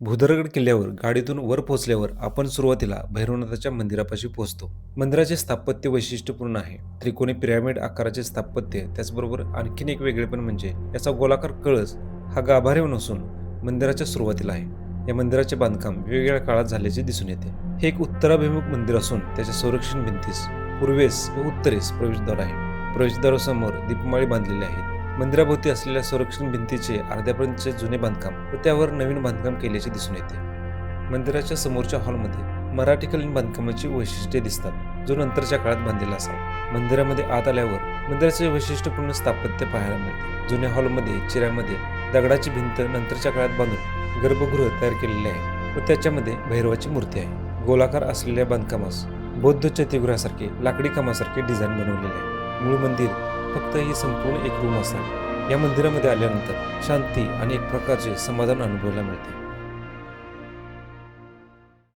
भुदरगड किल्ल्यावर गाडीतून वर पोहोचल्यावर आपण सुरुवातीला भैरवनाथाच्या मंदिरापाशी पोहोचतो. मंदिराचे स्थापत्य वैशिष्ट्यपूर्ण आहे. त्रिकोणी पिरॅमिड आकाराचे स्थापत्य, त्याचबरोबर आणखीन एक वेगळेपण म्हणजे याचा गोलाकार कळस हा गाभाऱ्यावर नसून मंदिराच्या सुरुवातीला आहे. या मंदिराचे बांधकाम वेगवेगळ्या काळात झाल्याचे दिसून येते. हे एक उत्तराभिमुख मंदिर असून त्याच्या संरक्षण भिंतीस पूर्वेस व उत्तरेस प्रवेशद्वार आहे. प्रवेशद्वारासमोर दीपमाळी बांधलेली आहेत. मंदिराभोवती असलेल्या संरक्षण भिंतीचे अर्ध्यापर्यंतचे जुने बांधकाम व त्यावर नवीन बांधकाम केल्याचे दिसून येते. मंदिराच्या समोरच्या हॉलमध्ये मराठीकालीन बांधकामाची वैशिष्ट्ये दिसतात, जो नंतरच्या काळात बांधलेला असावा. मंदिरामध्ये आत आल्यावर मंदिराचे वैशिष्ट्यपूर्ण स्थापत्य पाहायला मिळते. जुन्या हॉलमध्ये चिऱ्यामध्ये दगडाची भिंत नंतरच्या काळात बांधून गर्भगृह तयार केलेले आहे व त्याच्यामध्ये भैरवाची मूर्ती आहे. गोलाकार असलेल्या बांधकामास बौद्ध चैत्यगृहासारखे लाकडी कामासारखे डिझाईन बनवलेले आहे. मूळ मंदिर फक्त ही संपूर्ण एक रूम असावी. या मंदिरामध्ये आल्यानंतर शांती आणि एक प्रकारचे समाधान अनुभवायला मिळते.